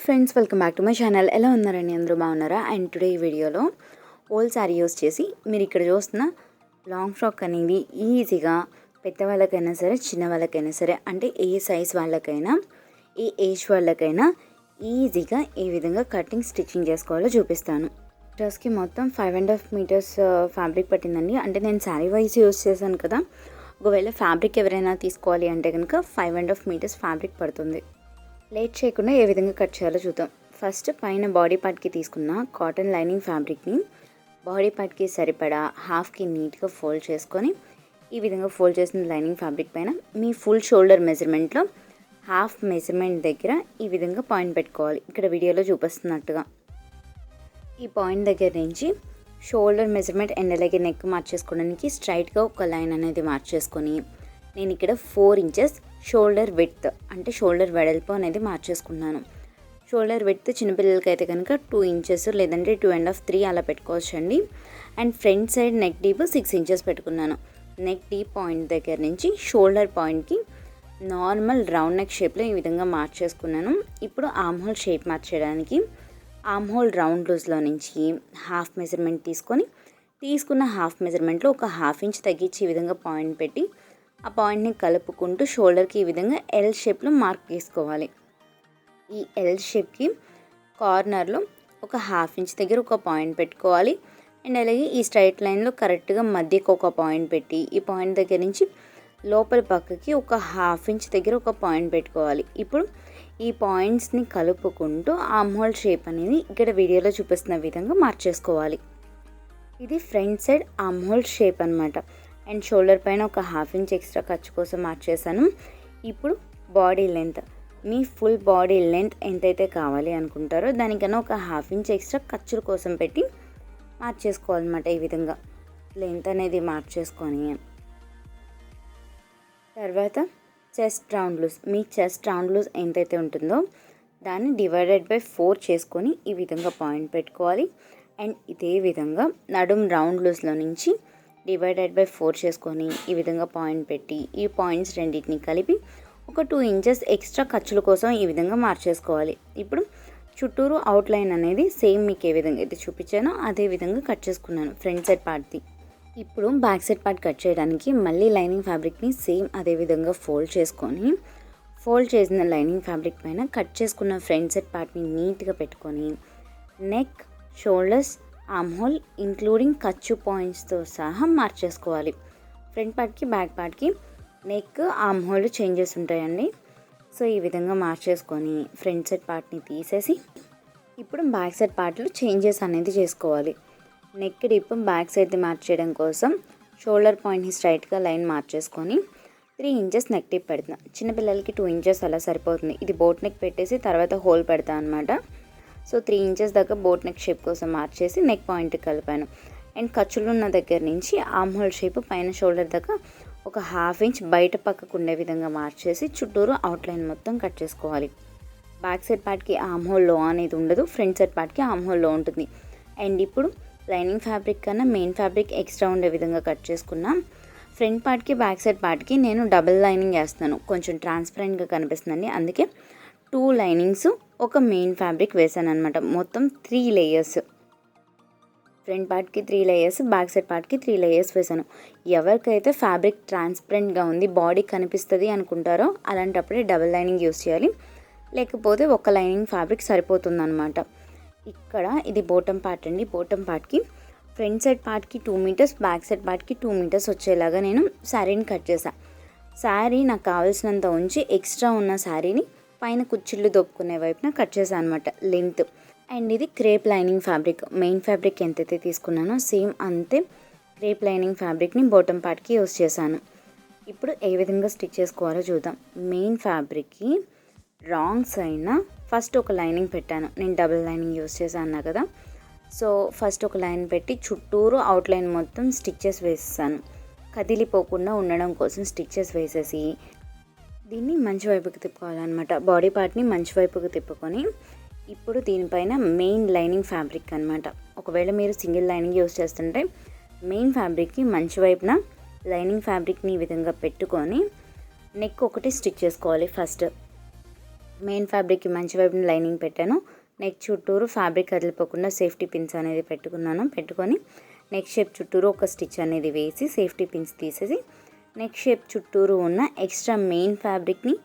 Friends, welcome back to my channel. ఎలా ఉన్నారండి? అందరూ బాగున్నారా? అండ్ టుడే ఈ వీడియోలో ఓల్డ్ శారీ యూస్ చేసి మీరు ఇక్కడ చూస్తున్న లాంగ్ ఫ్రాక్ అనేది ఈజీగా పెద్దవాళ్ళకైనా సరే చిన్న వాళ్ళకైనా సరే, అంటే ఏ సైజ్ వాళ్ళకైనా ఏ ఏజ్ వాళ్ళకైనా ఈజీగా ఏ విధంగా కటింగ్ స్టిచ్చింగ్ చేసుకోవాలో చూపిస్తాను. డ్రెస్కి మొత్తం 5.5 మీటర్స్ ఫ్యాబ్రిక్ పట్టిందండి. అంటే నేను శారీ వైజ్ యూస్ చేశాను కదా, ఒకవేళ ఫ్యాబ్రిక్ ఎవరైనా తీసుకోవాలి అంటే కనుక 5.5 మీటర్స్ ఫ్యాబ్రిక్ పడుతుంది. లేట్ చేయకుండా ఏ విధంగా కట్ చేయాలో చూద్దాం. ఫస్ట్ పైన బాడీ పార్ట్కి తీసుకున్న కాటన్ లైనింగ్ ఫ్యాబ్రిక్ని బాడీ పార్ట్కి సరిపడా హాఫ్కి నీట్గా ఫోల్డ్ చేసుకొని, ఈ విధంగా ఫోల్డ్ చేసిన లైనింగ్ ఫ్యాబ్రిక్ పైన మీ ఫుల్ షోల్డర్ మెజర్మెంట్లో హాఫ్ మెజర్మెంట్ దగ్గర ఈ విధంగా పాయింట్ పెట్టుకోవాలి. ఇక్కడ వీడియోలో చూపిస్తున్నట్టుగా ఈ పాయింట్ దగ్గర నుంచి షోల్డర్ మెజర్మెంట్ అండ్ అలాగే నెక్ మార్చేసుకోవడానికి స్ట్రైట్గా ఒక లైన్ అనేది మార్చేసుకొని, నేను ఇక్కడ 4 ఇంచెస్ షోల్డర్ విడ్త్ అంటే షోల్డర్ వెడల్పు అనేది మార్చేసుకున్నాను. షోల్డర్ విడ్త్ చిన్నపిల్లలకి అయితే కనుక 2 ఇంచెస్ లేదంటే 2.5 3 అలా పెట్టుకోవచ్చు అండి. And front side neck deep 6 inches పెట్టుకున్నాను. నెక్ డీప్ పాయింట్ దగ్గర నుంచి షోల్డర్ పాయింట్కి నార్మల్ రౌండ్ నెక్ షేప్లో ఈ విధంగా మార్చేసుకున్నాను. ఇప్పుడు ఆర్మ్ హోల్ షేప్ మార్చేయడానికి ఆర్మ్ హోల్ రౌండ్ లూజ్లో నుంచి హాఫ్ మెజర్మెంట్ తీసుకున్న హాఫ్ మెజర్మెంట్లో ఒక హాఫ్ ఇంచ్ తగ్గించి ఈ విధంగా పాయింట్ పెట్టి ఆ పాయింట్ని కలుపుకుంటూ షోల్డర్కి ఈ విధంగా ఎల్ షేప్లో మార్క్ చేసుకోవాలి. ఈ ఎల్ షేప్కి కార్నర్లో ఒక హాఫ్ ఇంచ్ దగ్గర ఒక పాయింట్ పెట్టుకోవాలి. అండ్ అలాగే ఈ స్ట్రైట్ లైన్లో కరెక్ట్గా మధ్యకు ఒక పాయింట్ పెట్టి ఈ పాయింట్ దగ్గర నుంచి లోపల పక్కకి ఒక హాఫ్ ఇంచ్ దగ్గర ఒక పాయింట్ పెట్టుకోవాలి. ఇప్పుడు ఈ పాయింట్స్ని కలుపుకుంటూ ఆర్మ్ హోల్ షేప్ అనేది ఇక్కడ వీడియోలో చూపిస్తున్న విధంగా మార్చేసుకోవాలి. ఇది front side arm hole shape అనమాట. అండ్ షోల్డర్ పైన ఒక హాఫ్ ఇంచ్ ఎక్స్ట్రా ఖర్చు కోసం మార్చేసాను. ఇప్పుడు బాడీ లెంత్, మీ ఫుల్ బాడీ లెంత్ ఎంతైతే కావాలి అనుకుంటారో దానికన్నా ఒక హాఫ్ ఇంచ్ ఎక్స్ట్రా ఖర్చుల కోసం పెట్టి మార్చేసుకోవాలన్నమాట. ఈ విధంగా లెంత్ అనేది మార్చేసుకొని తర్వాత చెస్ట్ రౌండ్ లూజ్, మీ చెస్ట్ రౌండ్ లూజ్ ఎంతైతే ఉంటుందో దాన్ని డివైడెడ్ బై 4 చేసుకొని ఈ విధంగా పాయింట్ పెట్టుకోవాలి. అండ్ ఇదే విధంగా నడుం రౌండ్ లూజ్లో నుంచి డివైడెడ్ బై 4 చేసుకొని ఈ విధంగా పాయింట్ పెట్టి ఈ పాయింట్స్ రెండింటిని కలిపి ఒక 2 ఇంచెస్ ఎక్స్ట్రా ఖర్చుల కోసం ఈ విధంగా మార్చేసుకోవాలి. ఇప్పుడు చుట్టూరు అవుట్లైన్ అనేది సేమ్ మీకు ఏ విధంగా అయితే చూపించానో అదే విధంగా కట్ చేసుకున్నాను ఫ్రంట్ సైడ్ పార్ట్ది. ఇప్పుడు బ్యాక్ సైడ్ పార్ట్ కట్ చేయడానికి మళ్ళీ లైనింగ్ ఫ్యాబ్రిక్ని సేమ్ అదే విధంగా ఫోల్డ్ చేసుకొని, ఫోల్డ్ చేసిన లైనింగ్ ఫ్యాబ్రిక్ పైన కట్ చేసుకున్న ఫ్రంట్ సైడ్ పార్ట్ని నీట్గా పెట్టుకొని neck, shoulders, arm whole including ఖర్చు పాయింట్స్తో సహా మార్చేసుకోవాలి. ఫ్రంట్ పార్ట్కి బ్యాక్ పార్ట్కి నెక్, ఆర్మ్ హోల్ చేంజెస్ ఉంటాయండి. సో ఈ విధంగా మార్చేసుకొని ఫ్రంట్ సైడ్ పార్ట్ని తీసేసి ఇప్పుడు బ్యాక్ సైడ్ పార్ట్లో చేంజెస్ అనేది చేసుకోవాలి. నెక్ డిప్ బ్యాక్ సైడ్ది మార్చేయడం కోసం షోల్డర్ పాయింట్ని స్ట్రైట్గా లైన్ మార్చేసుకొని 3 ఇంచెస్ నెక్ డిప్ పెడతాను. చిన్నపిల్లలకి 2 ఇంచెస్ అలా సరిపోతుంది. ఇది బోట్ నెక్ పెట్టేసి తర్వాత హోల్ పెడతాను అనమాట. సో 3 ఇంచెస్ దాకా బోట్ నెక్ షేప్ కోసం మార్చేసి నెక్ పాయింట్ కలిపాను. అండ్ ఖర్చులు ఉన్న దగ్గర నుంచి ఆర్మ్ హోల్ షేప్ పైన షోల్డర్ దాకా ఒక హాఫ్ ఇంచ్ బయట పక్కకు ఉండే విధంగా మార్చేసి చుట్టూరు అవుట్లైన్ మొత్తం కట్ చేసుకోవాలి. బ్యాక్ సైడ్ పార్ట్కి ఆర్మ్ హోల్ లో అనేది ఉండదు, ఫ్రంట్ సైడ్ పార్ట్కి ఆర్మ్ హోల్ లో ఉంటుంది. అండ్ ఇప్పుడు లైనింగ్ ఫ్యాబ్రిక్ కన్నా మెయిన్ ఫ్యాబ్రిక్ ఎక్స్ట్రా ఉండే విధంగా కట్ చేసుకున్నాం. ఫ్రంట్ పార్ట్కి బ్యాక్ సైడ్ పార్ట్కి నేను డబుల్ లైనింగ్ వేస్తున్నాను, కొంచెం ట్రాన్స్పరెంట్గా కనిపిస్తుందండి. అందుకే 2 లైనింగ్స్ ఒక మెయిన్ ఫ్యాబ్రిక్ వేసాను అనమాట. మొత్తం 3 లేయర్స్, ఫ్రంట్ పార్ట్కి 3 లేయర్స్, బ్యాక్ సైడ్ పార్ట్కి 3 లేయర్స్ వేసాను. ఎవరికైతే ఫ్యాబ్రిక్ ట్రాన్స్పరెంట్గా ఉంది, బాడీ కనిపిస్తుంది అనుకుంటారో అలాంటప్పుడే డబుల్ లైనింగ్ యూస్ చేయాలి, లేకపోతే ఒక లైనింగ్ ఫ్యాబ్రిక్ సరిపోతుంది అనమాట. ఇక్కడ ఇది బోటమ్ పార్ట్ అండి. బోటమ్ పార్ట్కి ఫ్రంట్ సైడ్ పార్ట్కి 2 మీటర్స్, బ్యాక్ సైడ్ పార్ట్కి 2 మీటర్స్ వచ్చేలాగా నేను శారీని కట్ చేశాను. శారీ నాకు కావాల్సినంత ఉంచి ఎక్స్ట్రా ఉన్న శారీని పైన కుచ్చిళ్ళు దొప్పుకునే వైపున కట్ చేశాను అనమాట లెంత్. అండ్ ఇది crepe lining fabric. Main fabric ఎంతైతే తీసుకున్నానో సేమ్ అంతే క్రేప్ లైనింగ్ ఫ్యాబ్రిక్ని బాటమ్ పార్ట్కి యూస్ చేశాను. ఇప్పుడు ఏ విధంగా స్టిచ్ చేసుకోవాలో చూద్దాం. మెయిన్ ఫ్యాబ్రిక్కి రాంగ్ సైడ్న ఫస్ట్ ఒక లైనింగ్ పెట్టాను. నేను డబుల్ లైనింగ్ యూస్ చేశాను కదా. సో ఫస్ట్ ఒక లైన్ పెట్టి చుట్టూరు అవుట్లైన్ మొత్తం స్టిచ్చెస్ వేసేసాను. కదిలిపోకుండా ఉండడం కోసం స్టిచ్చెస్ వేసేసి దీన్ని మంచి వైపుకి తిప్పుకోవాలన్నమాట. బాడీ పార్ట్ని మంచి వైపుకి తిప్పుకొని ఇప్పుడు దీనిపైన మెయిన్ లైనింగ్ ఫ్యాబ్రిక్ అనమాట. ఒకవేళ మీరు సింగిల్ లైనింగ్ యూస్ చేస్తుంటే మెయిన్ ఫ్యాబ్రిక్కి మంచి వైపున లైనింగ్ ఫ్యాబ్రిక్ని ఈ విధంగా పెట్టుకొని నెక్ ఒకటి స్టిచ్ చేసుకోవాలి. ఫస్ట్ మెయిన్ ఫ్యాబ్రిక్కి మంచి వైపున లైనింగ్ పెట్టాను. నెక్ చుట్టూరు ఫ్యాబ్రిక్ కదిలిపోకుండా సేఫ్టీ పిన్స్ అనేది పెట్టుకొని నెక్ షేప్ చుట్టూరు ఒక స్టిచ్ అనేది వేసి సేఫ్టీ పిన్స్ తీసేసి నెక్ షేప్ చుట్టూరు ఉన్న ఎక్స్ట్రా మెయిన్ ఫ్యాబ్రిక్ని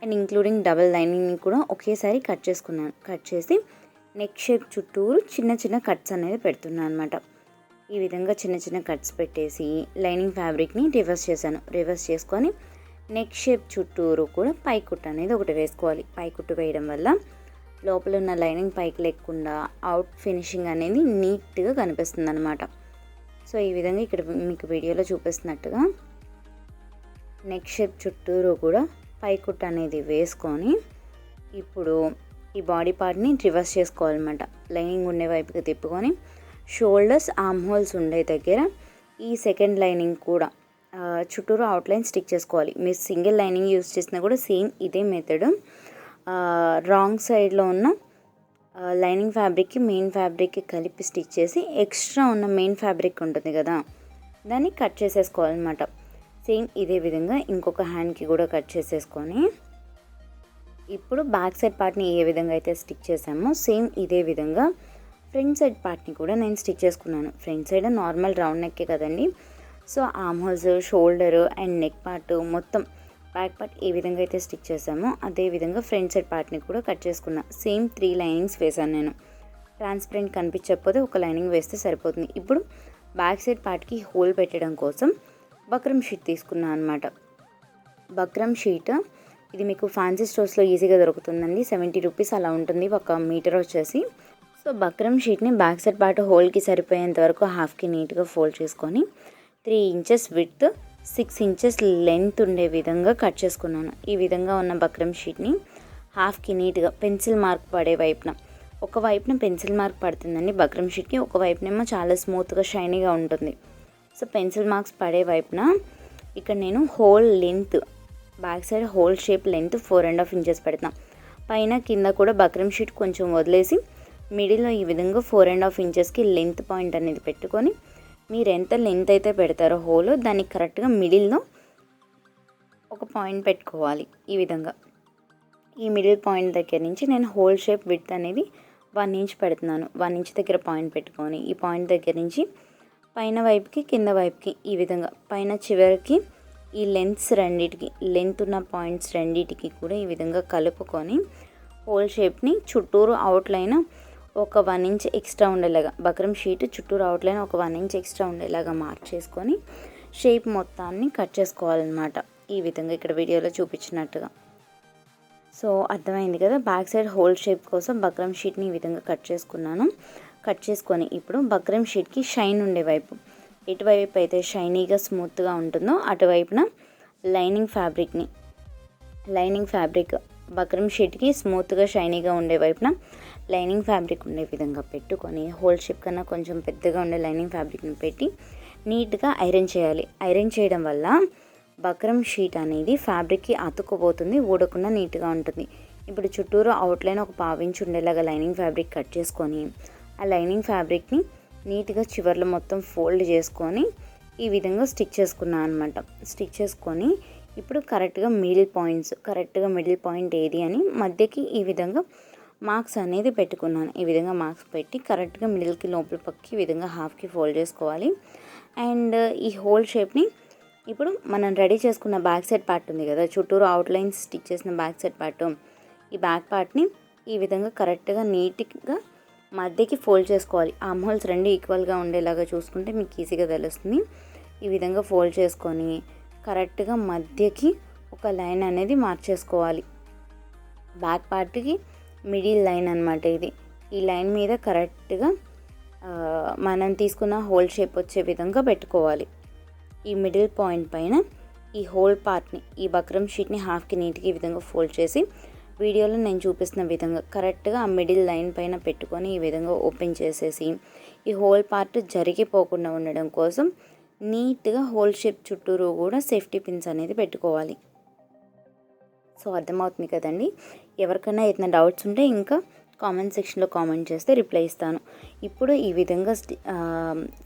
అండ్ ఇంక్లూడింగ్ డబల్ లైనింగ్ని కూడా ఒకేసారి కట్ చేసి నెక్ షేప్ చుట్టూరు చిన్న చిన్న కట్స్ అనేది పెడుతున్నాను అనమాట. ఈ విధంగా చిన్న చిన్న కట్స్ పెట్టేసి లైనింగ్ ఫ్యాబ్రిక్ని రివర్స్ చేసుకొని నెక్ షేప్ చుట్టూరు కూడా పైకుట్టు అనేది ఒకటి వేసుకోవాలి. పైకుట్టు వేయడం వల్ల లోపల ఉన్న లైనింగ్ పైకి లేకుండా అవుట్ ఫినిషింగ్ అనేది నీట్గా కనిపిస్తుంది అనమాట. సో ఈ విధంగా ఇక్కడ మీకు వీడియోలో చూపిస్తున్నట్టుగా నెక్ షేప్ చుట్టూరు కూడా పైకుట్టు అనేది వేసుకొని ఇప్పుడు ఈ బాడీ పార్ట్ని రివర్స్ చేసుకోవాలన్నమాట. లైనింగ్ ఉండే వైపుకి తిప్పుకొని షోల్డర్స్ ఆర్మ్ హోల్స్ ఉండే దగ్గర ఈ సెకండ్ లైనింగ్ కూడా చుట్టూరు అవుట్లైన్ స్టిక్ చేసుకోవాలి. మీరు సింగిల్ లైనింగ్ యూస్ చేసినా కూడా సేమ్ ఇదే మెథడ్. రాంగ్ సైడ్లో ఉన్న లైనింగ్ ఫ్యాబ్రిక్కి మెయిన్ ఫ్యాబ్రిక్కి కలిపి స్టిచ్ చేసి ఎక్స్ట్రా ఉన్న మెయిన్ ఫ్యాబ్రిక్ ఉంటుంది కదా దాన్ని కట్ చేసేసుకోవాలన్నమాట. సేమ్ ఇదే విధంగా ఇంకొక హ్యాండ్కి కూడా కట్ చేసేసుకొని ఇప్పుడు బ్యాక్ సైడ్ పార్ట్ని ఏ విధంగా అయితే స్టిచ్ చేసామో సేమ్ ఇదే విధంగా ఫ్రంట్ సైడ్ పార్ట్ని కూడా నేను స్టిచ్ చేసుకున్నాను. ఫ్రంట్ సైడ్ నార్మల్ రౌండ్ నెక్కే కదండి. So arm holes, shoulder and neck part మొత్తం బ్యాక్ పార్ట్ ఏ విధంగా అయితే స్టిచ్ చేసామో అదే విధంగా ఫ్రంట్ సైడ్ పార్ట్ని కూడా కట్ చేసుకున్నా. సేమ్ 3 లైనింగ్స్ వేసాను నేను. ట్రాన్స్పరెంట్ కనిపించకపోతే ఒక లైనింగ్ వేస్తే సరిపోతుంది. ఇప్పుడు బ్యాక్ సైడ్ పార్ట్కి హోల్ పెట్టడం కోసం బక్రమ్ షీట్ తీసుకున్నాను అనమాట. బక్రమ్ షీట్ ఇది మీకు ఫ్యాన్సీ స్టోర్స్లో ఈజీగా దొరుకుతుందండి. 70 రూపీస్ అలా ఉంటుంది 1 మీటర్ వచ్చేసి. సో బక్రమ్ షీట్ని బ్యాక్ సైడ్ పార్ట్ హోల్కి సరిపోయేంత వరకు హాఫ్కి నీట్గా ఫోల్డ్ చేసుకొని 3 ఇంచెస్ విడ్త్ 6 ఇంచెస్ లెంత్ ఉండే విధంగా కట్ చేసుకున్నాను. ఈ విధంగా ఉన్న బక్రమ్ షీట్ని హాఫ్కి నీట్గా పెన్సిల్ మార్క్ పడే వైపున, ఒక వైపున పెన్సిల్ మార్క్ పడుతుందండి బక్రమ్ షీట్కి, ఒక వైపునేమో చాలా స్మూత్గా షైనీగా ఉంటుంది. సో పెన్సిల్ మార్క్స్ పడే వైపున ఇక్కడ నేను whole length back side whole shape length 4.5 inches పెడతాను. పైన కింద కూడా బక్రమ్ షీట్ కొంచెం వదిలేసి మిడిల్లో ఈ విధంగా 4.5 ఇంచెస్కి లెంత్ పాయింట్ అనేది పెట్టుకొని మీరు ఎంత లెంత్ అయితే పెడతారో హోల్ దానికి కరెక్ట్గా మిడిల్లో ఒక పాయింట్ పెట్టుకోవాలి. ఈ విధంగా ఈ మిడిల్ పాయింట్ దగ్గర నుంచి నేను హోల్ షేప్ విడ్త్ అనేది 1 ఇంచ్ పెడుతున్నాను. 1 ఇంచ్ దగ్గర పాయింట్ పెట్టుకొని ఈ పాయింట్ దగ్గర నుంచి పైన వైపుకి కింద వైపుకి ఈ విధంగా పైన చివరికి ఈ లెంత్ ఉన్న పాయింట్స్ రెండింటికి కూడా ఈ విధంగా కలుపుకొని హోల్ షేప్ని చుట్టూరు అవుట్లైన్ ఒక 1 ఇంచ్ ఎక్స్ట్రా ఉండేలాగా బక్రమ్ షీట్ చుట్టూరు అవుట్లైన్ ఒక 1 ఇంచ్ ఎక్స్ట్రా ఉండేలాగా మార్క్ చేసుకొని షేప్ మొత్తాన్ని కట్ చేసుకోవాలన్నమాట. ఈ విధంగా ఇక్కడ వీడియోలో చూపించినట్టుగా. సో అర్థమైంది కదా. బ్యాక్ సైడ్ హోల్ షేప్ కోసం బక్రమ్ షీట్ని ఈ విధంగా కట్ చేసుకున్నాను. కట్ చేసుకొని ఇప్పుడు బక్రమ్ షీట్కి షైన్ ఉండే వైపు, ఎటువైపు అయితే షైనీగా స్మూత్గా ఉంటుందో అటువైపున లైనింగ్ ఫ్యాబ్రిక్ బక్రమ్ షీట్కి స్మూత్గా షైనీగా ఉండే వైపున లైనింగ్ ఫ్యాబ్రిక్ ఉండే విధంగా పెట్టుకొని హోల్ షేప్ కన్నా కొంచెం పెద్దగా ఉండే లైనింగ్ ఫ్యాబ్రిక్ని పెట్టి నీట్గా ఐరన్ చేయాలి. ఐరన్ చేయడం వల్ల బక్రమ్ షీట్ అనేది ఫ్యాబ్రిక్కి అతుక్కుపోతుంది, ఊడకుండా నీట్గా ఉంటుంది. ఇప్పుడు చుట్టూరు అవుట్లైన్ ఒక 1/2 ఇంచ్ ఉండేలాగా లైనింగ్ ఫ్యాబ్రిక్ కట్ చేసుకొని ఆ లైనింగ్ ఫ్యాబ్రిక్ని నీట్గా చివర్లో మొత్తం ఫోల్డ్ చేసుకొని ఈ విధంగా స్టిచ్ చేసుకున్నాను అనమాట. స్టిచ్ చేసుకొని ఇప్పుడు కరెక్ట్గా మిడిల్ పాయింట్ ఏది అని మధ్యకి ఈ విధంగా మార్క్స్ అనేది పెట్టుకున్నాను. ఈ విధంగా మార్క్స్ పెట్టి కరెక్ట్గా మిడిల్కి లోపల పక్కకి ఈ విధంగా హాఫ్కి ఫోల్డ్ చేసుకోవాలి. అండ్ ఈ హోల్ షేప్ని ఇప్పుడు మనం రెడీ చేసుకున్న బ్యాక్ సైడ్ పార్ట్ ఉంది కదా, చుట్టూరు అవుట్లైన్స్ స్టిచ్ చేసిన బ్యాక్ సైడ్ పార్ట్, ఈ బ్యాక్ పార్ట్ని ఈ విధంగా కరెక్ట్గా నీట్గా మధ్యకి ఫోల్డ్ చేసుకోవాలి. ఆర్మ్ హోల్స్ 2 ఈక్వల్గా ఉండేలాగా చూసుకుంటే మీకు ఈజీగా తెలుస్తుంది. ఈ విధంగా ఫోల్డ్ చేసుకొని కరెక్ట్గా మధ్యకి ఒక లైన్ అనేది మార్చేసుకోవాలి. బ్యాక్ పార్ట్కి మిడిల్ లైన్ అనమాట ఇది. ఈ లైన్ మీద కరెక్ట్గా మనం తీసుకున్న హోల్ షేప్ వచ్చే విధంగా పెట్టుకోవాలి. ఈ మిడిల్ పాయింట్ పైన ఈ హోల్ పార్ట్ని, ఈ బక్రమ్ షీట్ని హాఫ్కి నీట్గా ఈ విధంగా ఫోల్డ్ చేసి వీడియోలో నేను చూపిస్తున్న విధంగా కరెక్ట్గా ఆ మిడిల్ లైన్ పైన పెట్టుకొని ఈ విధంగా ఓపెన్ చేసేసి ఈ హోల్ పార్ట్ జరిగిపోకుండా ఉండడం కోసం నీట్గా హోల్ షేప్ చుట్టూరు కూడా సేఫ్టీ పిన్స్ అనేది పెట్టుకోవాలి. సో అర్థమవుతుంది కదండి. ఎవరికైనా ఏదైనా డౌట్స్ ఉంటే ఇంకా కామెంట్ సెక్షన్లో కామెంట్ చేస్తే రిప్లై ఇస్తాను. ఇప్పుడు ఈ విధంగా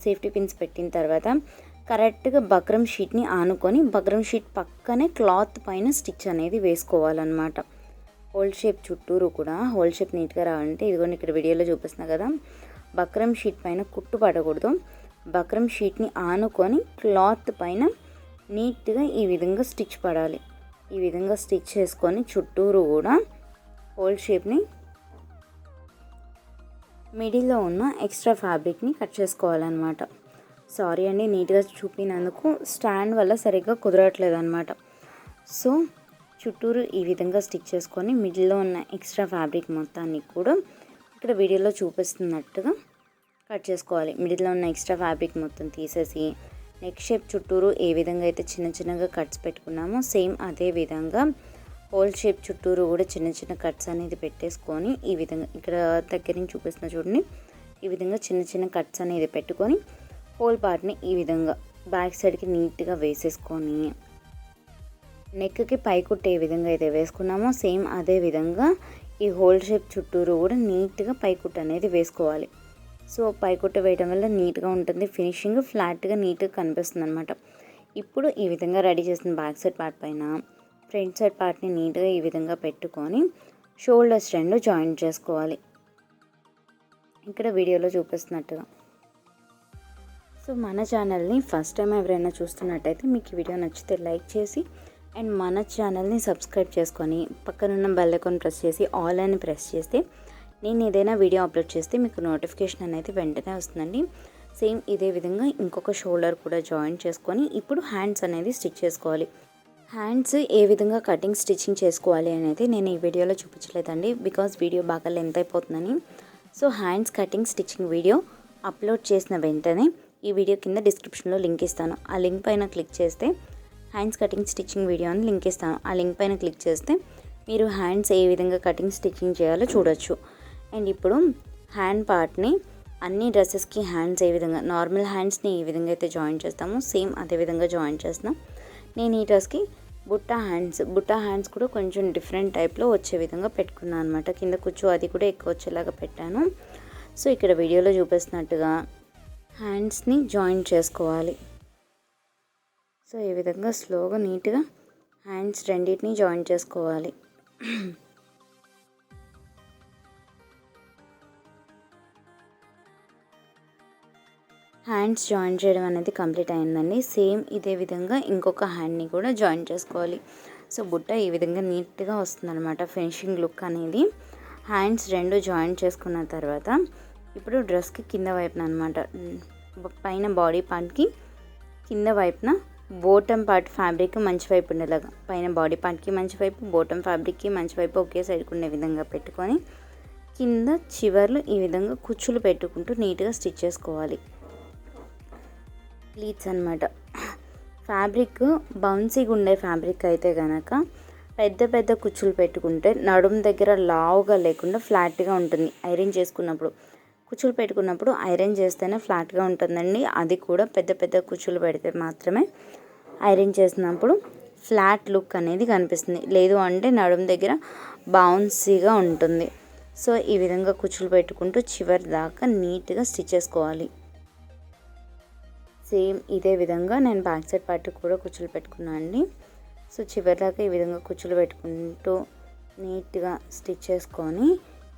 సేఫ్టీ పిన్స్ పెట్టిన తర్వాత కరెక్ట్గా బక్రమ్ షీట్ని ఆనుకొని బక్రమ్ షీట్ పక్కనే క్లాత్ పైన స్టిచ్ అనేది వేసుకోవాలన్నమాట. హోల్ షేప్ చుట్టూరు కూడా హోల్ షేప్ నీట్గా రావాలంటే ఇదిగోండి ఇక్కడ వీడియోలో చూపిస్తున్నా కదా, బక్రం షీట్ పైన కుట్టు పడకూడదు. బక్రం షీట్ని ఆనుకొని క్లాత్ పైన నీట్గా ఈ విధంగా స్టిచ్ పడాలి. ఈ విధంగా స్టిచ్ చేసుకొని చుట్టూరు కూడా హోల్ షేప్ని మిడిల్లో ఉన్న ఎక్స్ట్రా ఫ్యాబ్రిక్ని కట్ చేసుకోవాలన్నమాట. సారీ అండి, నీట్గా చూపినందుకు స్టాండ్ వల్ల సరిగ్గా కుదరట్లేదు అనమాట. సో చుట్టూరు ఈ విధంగా స్టిచ్ చేసుకొని మిడిల్లో ఉన్న ఎక్స్ట్రా ఫ్యాబ్రిక్ మొత్తాన్ని కూడా ఇక్కడ వీడియోలో చూపిస్తున్నట్టుగా కట్ చేసుకోవాలి. మిడిల్లో ఉన్న ఎక్స్ట్రా ఫ్యాబ్రిక్ మొత్తం తీసేసి నెక్ షేప్ చుట్టూరు ఏ విధంగా అయితే చిన్న చిన్నగా కట్స్ పెట్టుకున్నామో సేమ్ అదే విధంగా హోల్ షేప్ చుట్టూరు కూడా చిన్న చిన్న కట్స్ అనేది పెట్టేసుకొని ఈ విధంగా ఇక్కడ దగ్గర నుంచి చూపిస్తున్నా చూడండి, ఈ విధంగా చిన్న చిన్న కట్స్ అనేది పెట్టుకొని హోల్ పార్ట్ని ఈ విధంగా బ్యాక్ సైడ్కి నీట్గా వేసేసుకొని నెక్కి పైకుట్టు ఏ విధంగా అయితే వేసుకున్నామో సేమ్ అదే విధంగా ఈ హోల్ షేప్ చుట్టూరు కూడా నీట్గా పైకుట్టు అనేది వేసుకోవాలి. సో పైకుట్టు వేయడం వల్ల నీట్గా ఉంటుంది, ఫినిషింగ్ ఫ్లాట్గా నీట్గా కనిపిస్తుంది అనమాట. ఇప్పుడు ఈ విధంగా రెడీ చేసిన బ్యాక్ సైడ్ పార్ట్ పైన ఫ్రంట్ సైడ్ పార్ట్ని నీట్గా ఈ విధంగా పెట్టుకొని షోల్డర్స్ రెండు జాయింట్ చేసుకోవాలి ఇక్కడ వీడియోలో చూపిస్తున్నట్టుగా. సో మన ఛానల్ని ఫస్ట్ టైం ఎవరైనా చూస్తున్నట్టయితే మీకు ఈ వీడియో నచ్చితే లైక్ చేసి అండ్ మన ఛానల్ని సబ్స్క్రైబ్ చేసుకొని పక్కనున్న బెల్ ఐకాన్ ప్రెస్ చేసి ఆల్ అని ప్రెస్ చేస్తే నేను ఏదైనా వీడియో అప్లోడ్ చేస్తే మీకు నోటిఫికేషన్ అనేది వెంటనే వస్తుందండి. సేమ్ ఇదే విధంగా ఇంకొక షోల్డర్ కూడా జాయిన్ చేసుకొని ఇప్పుడు హ్యాండ్స్ అనేది స్టిచ్ చేసుకోవాలి. హ్యాండ్స్ ఏ విధంగా కటింగ్ స్టిచ్చింగ్ చేసుకోవాలి అనేది నేను ఈ వీడియోలో చూపించలేదండి, బికాజ్ వీడియో బాగా లెంత్ అయిపోతుందని. So hands cutting stitching video upload చేసిన వెంటనే ఈ వీడియో కింద డిస్క్రిప్షన్లో లింక్ ఇస్తాను. ఆ లింక్ పైన క్లిక్ చేస్తే హ్యాండ్స్ కటింగ్ స్టిచ్చింగ్ వీడియో అని లింక్ ఇస్తాను. ఆ లింక్ పైన క్లిక్ చేస్తే మీరు హ్యాండ్స్ ఏ విధంగా కటింగ్ స్టిచ్చింగ్ చేయాలో చూడొచ్చు. అండ్ ఇప్పుడు హ్యాండ్ పార్ట్ని అన్ని డ్రెస్సెస్కి హ్యాండ్స్ ఏ విధంగా నార్మల్ హ్యాండ్స్ని ఏ విధంగా అయితే జాయిన్ చేస్తామో సేమ్ అదే విధంగా జాయిన్ చేస్తున్నాం. నేను ఈ డ్రెస్కి బుట్టా హ్యాండ్స్ కూడా కొంచెం డిఫరెంట్ టైప్లో వచ్చే విధంగా పెట్టుకున్నాను అనమాట. కింద కూర్చో అది కూడా ఎక్కువ వచ్చేలాగా పెట్టాను. సో ఇక్కడ వీడియోలో చూపిస్తున్నట్టుగా హ్యాండ్స్ని జాయిన్ చేసుకోవాలి. సో ఈ విధంగా స్లోగా నీట్గా హ్యాండ్స్ రెండింటిని జాయిన్ చేసుకోవాలి. హ్యాండ్స్ జాయిన్ చేయడం అనేది కంప్లీట్ అయిందండి. సేమ్ ఇదే విధంగా ఇంకొక హ్యాండ్ని కూడా జాయిన్ చేసుకోవాలి. సో బుట్ట ఈ విధంగా నీట్గా వస్తుందన్నమాట ఫినిషింగ్ లుక్ అనేది. హ్యాండ్స్ రెండు జాయిన్ చేసుకున్న తర్వాత ఇప్పుడు డ్రెస్కి కింద వైపున అనమాట, పైన బాడీ పార్ట్కి కింద వైపున బోటమ్ పార్ట్ ఫ్యాబ్రిక్ మంచి వైపు ఉండేలాగా, పైన బాడీ పార్ట్కి మంచి వైపు, బోటమ్ ఫ్యాబ్రిక్కి మంచి వైపు ఒకే సైడ్కి ఉండే విధంగా పెట్టుకొని కింద చివర్లు ఈ విధంగా కుచ్చులు పెట్టుకుంటూ నీట్గా స్టిచ్ చేసుకోవాలి. ప్లీట్స్ అనమాట. ఫ్యాబ్రిక్ బౌన్సీగా ఉండే ఫ్యాబ్రిక్ అయితే కనుక పెద్ద పెద్ద కుచ్చులు పెట్టుకుంటే నడుము దగ్గర లావుగా లేకుండా ఫ్లాట్గా ఉంటుంది. ఐరన్ చేసుకున్నప్పుడు కుచ్చులు పెట్టుకున్నప్పుడు ఐరన్ చేస్తేనే ఫ్లాట్గా ఉంటుందండి. అది కూడా పెద్ద పెద్ద కుచ్చులు పెడితే మాత్రమే ఐరన్ చేసినప్పుడు ఫ్లాట్ లుక్ అనేది కనిపిస్తుంది, లేదు అంటే నడుము దగ్గర బౌన్సీగా ఉంటుంది. సో ఈ విధంగా కుచ్చులు పెట్టుకుంటూ చివరి దాకా నీట్గా స్టిచ్ చేసుకోవాలి. సేమ్ ఇదే విధంగా నేను బ్యాక్ సైడ్ పార్ట్ కూడా కుచ్చులు పెట్టుకున్నాను అండి. సో చివరి దాకా ఈ విధంగా కుచ్చులు పెట్టుకుంటూ నీట్గా స్టిచ్ చేసుకొని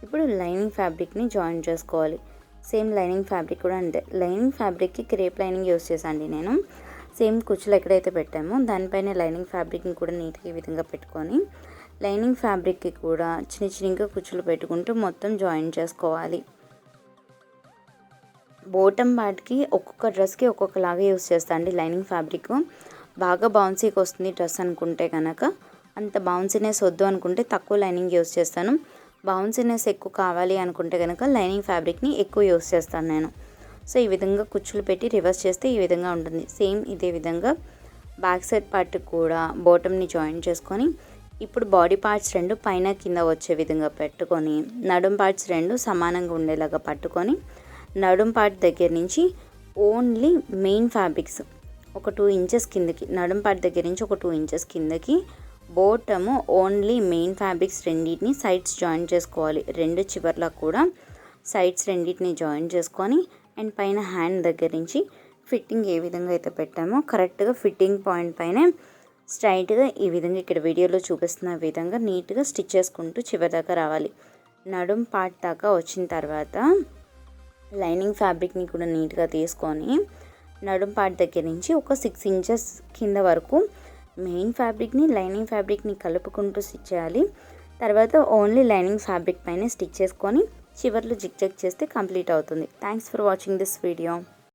ఇప్పుడు లైనింగ్ ఫ్యాబ్రిక్ని జాయిన్ చేసుకోవాలి. సేమ్ లైనింగ్ ఫ్యాబ్రిక్ కూడా అంతే. లైనింగ్ ఫ్యాబ్రిక్కి క్రేప్ లైనింగ్ యూస్ చేశాను నేను. సేమ్ కుచ్చులు ఎక్కడైతే పెట్టామో దానిపైన లైనింగ్ ఫ్యాబ్రిక్ని కూడా నీట్గా ఈ విధంగా పెట్టుకొని లైనింగ్ ఫ్యాబ్రిక్కి కూడా చిన్నగా కుచ్చులు పెట్టుకుంటూ మొత్తం జాయిన్ చేసుకోవాలి. బోటమ్ పార్ట్కి ఒక్కొక్క డ్రెస్కి ఒక్కొక్కలాగా యూస్ చేస్తాను అండి లైనింగ్ ఫ్యాబ్రిక్. బాగా బౌన్సీకి వస్తుంది డ్రెస్ అనుకుంటే కనుక, అంత బౌన్సీనెస్ వద్దు అనుకుంటే తక్కువ లైనింగ్ యూస్ చేస్తాను. బౌన్సీనెస్ ఎక్కువ కావాలి అనుకుంటే కనుక లైనింగ్ ఫ్యాబ్రిక్ని ఎక్కువ యూస్ చేస్తాను నేను. సో ఈ విధంగా కుచ్చులు పెట్టి రివర్స్ చేస్తే ఈ విధంగా ఉంటుంది. సేమ్ ఇదే విధంగా బ్యాక్ సైడ్ పార్ట్ కూడా బాటమ్ని జాయిన్ చేసుకొని ఇప్పుడు బాడీ పార్ట్స్ రెండు పైన కింద వచ్చే విధంగా పెట్టుకొని నడుం పార్ట్స్ రెండు సమానంగా ఉండేలాగా పట్టుకొని నడుం పార్ట్ దగ్గర నుంచి ఓన్లీ మెయిన్ ఫ్యాబ్రిక్స్ ఒక 2 ఇంచెస్ కిందకి, నడుం పార్ట్ దగ్గర నుంచి ఒక 2 ఇంచెస్ కిందకి బోటము ఓన్లీ మెయిన్ ఫ్యాబ్రిక్స్ రెండింటిని సైడ్స్ జాయిన్ చేసుకోవాలి. రెండు చివర్లా కూడా సైడ్స్ రెండింటిని జాయిన్ చేసుకొని అండ్ పైన హ్యాండ్ దగ్గర నుంచి ఫిట్టింగ్ ఏ విధంగా అయితే పెట్టామో కరెక్ట్గా ఫిట్టింగ్ పాయింట్ పైన స్ట్రైట్గా ఈ విధంగా ఇక్కడ వీడియోలో చూపిస్తున్న విధంగా నీట్గా స్టిచ్ చేసుకుంటూ చివరి దాకా రావాలి. నడుం పార్ట్ దాకా వచ్చిన తర్వాత లైనింగ్ ఫ్యాబ్రిక్ని కూడా నీట్గా తీసుకొని నడుం పార్ట్ దగ్గర నుంచి ఒక 6 ఇంచెస్ కింద వరకు మెయిన్ ఫ్యాబ్రిక్ని లైనింగ్ ఫ్యాబ్రిక్ని కలుపుకుంటూ స్టిచ్ చేయాలి. తర్వాత ఓన్లీ లైనింగ్ ఫ్యాబ్రిక్ పైన స్టిచ్ చేసుకొని చివర్లో జిగ్ జగ్ చేస్తే కంప్లీట్ అవుతుంది. Thanks for watching this video.